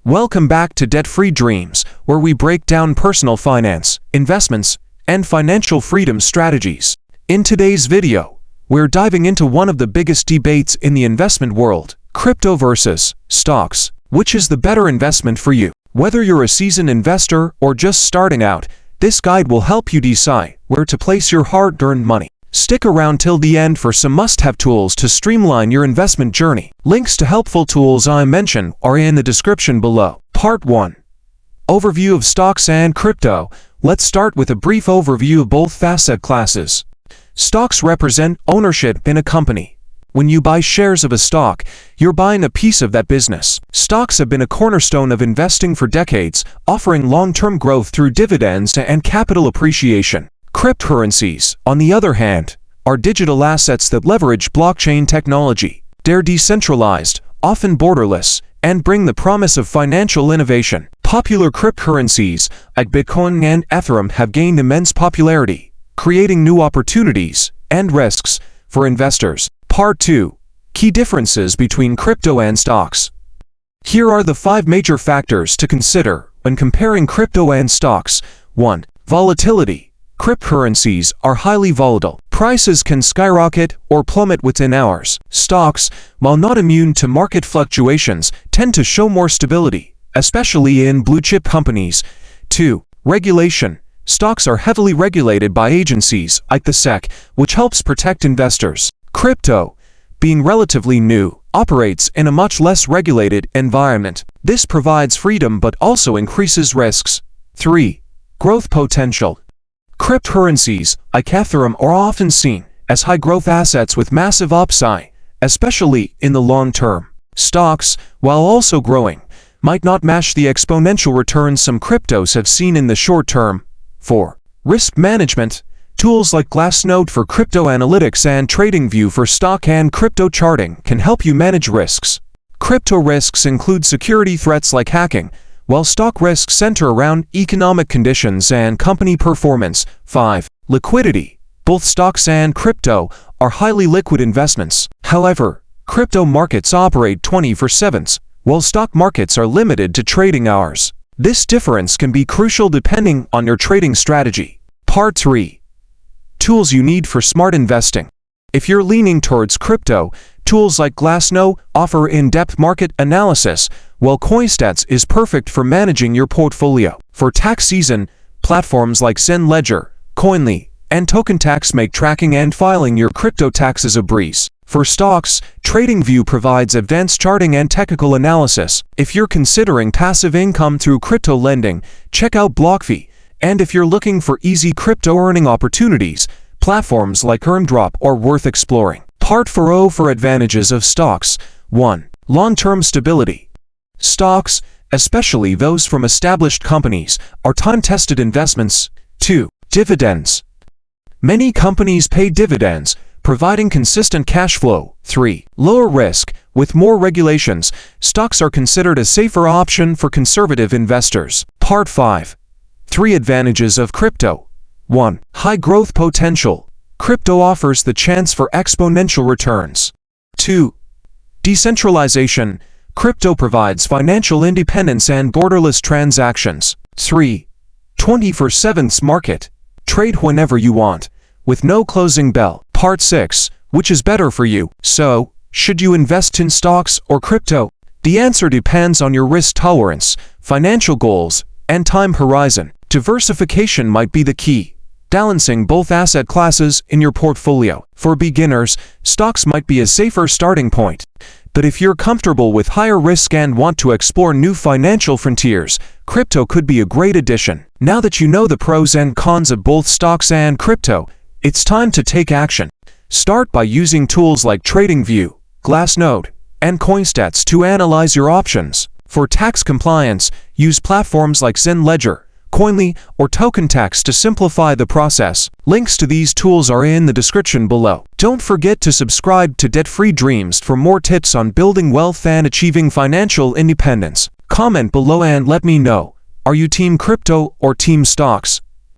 Welcome back to Debt-Free Dreams, where we break down personal finance, investments, and financial freedom strategies. In today's video, we're diving into one of the biggest debates in the investment world: crypto versus stocks. Which is the better investment for you? Whether you're a seasoned investor or just starting out, this guide will help you decide where to place your hard-earned money. Stick around till the end for some must-have tools to streamline your investment journey. Links to helpful tools I mention are in the description below. Part 1. Overview of stocks and crypto. Let's start with a brief overview of both asset classes. Stocks represent ownership in a company. When you buy shares of a stock, you're buying a piece of that business. Stocks have been a cornerstone of investing for decades, offering long-term growth through dividends and capital appreciation. Cryptocurrencies, on the other hand, are digital assets that leverage blockchain technology. They're decentralized, often borderless, and bring the promise of financial innovation. Popular cryptocurrencies, like Bitcoin and Ethereum, have gained immense popularity, creating new opportunities and risks for investors. Part 2. Key differences between crypto and stocks. Here are the 5 major factors to consider when comparing crypto and stocks. 1. Volatility. Cryptocurrencies are highly volatile. Prices can skyrocket or plummet within hours. Stocks, while not immune to market fluctuations, tend to show more stability, especially in blue-chip companies. 2. Regulation. Stocks are heavily regulated by agencies like the SEC, which helps protect investors. Crypto, being relatively new, operates in a much less regulated environment. This provides freedom but also increases risks. 3. Growth potential. Cryptocurrencies, like Ethereum, are often seen as high-growth assets with massive upside, especially in the long term. Stocks, while also growing, might not match the exponential returns some cryptos have seen in the short term. 4. Risk management. Tools like Glassnode for crypto analytics and TradingView for stock and crypto charting can help you manage risks. Crypto risks include security threats like hacking, while stock risks center around economic conditions and company performance. 5. Liquidity. Both stocks and crypto are highly liquid investments. However, crypto markets operate 24/7, while stock markets are limited to trading hours. This difference can be crucial depending on your trading strategy. Part 3. Tools you need for smart investing. If you're leaning towards crypto, tools like Glassnode offer in-depth market analysis, while CoinStats is perfect for managing your portfolio. For tax season, platforms like Zen Ledger, Coinly, and TokenTax make tracking and filing your crypto taxes a breeze. For stocks, TradingView provides advanced charting and technical analysis. If you're considering passive income through crypto lending, check out BlockFi. And if you're looking for easy crypto earning opportunities, platforms like EarnDrop are worth exploring. Part 4. For advantages of stocks. 1. Long-term stability. Stocks, especially those from established companies, are time-tested investments. 2. Dividends. Many companies pay dividends, providing consistent cash flow. 3. Lower risk. With more regulations, stocks are considered a safer option for conservative investors. Part 5. 3 advantages of crypto. 1. High growth potential. Crypto offers the chance for exponential returns. 2. Decentralization. Crypto provides financial independence and borderless transactions. 3. 24/7 market. Trade whenever you want, with no closing bell. Part 6. Which is better for you? So, should you invest in stocks or crypto? The answer depends on your risk tolerance, financial goals, and time horizon. Diversification might be the key, balancing both asset classes in your portfolio. For beginners, stocks might be a safer starting point. But if you're comfortable with higher risk and want to explore new financial frontiers, crypto could be a great addition. Now that you know the pros and cons of both stocks and crypto, it's time to take action. Start by using tools like TradingView, Glassnode, and CoinStats to analyze your options. For tax compliance, use platforms like Zen Ledger, Coinly, or TokenTax to simplify the process. Links to these tools are in the description below. Don't forget to subscribe to Debt-Free Dreams for more tips on building wealth and achieving financial independence. Comment below and let me know, are you team crypto or team stocks?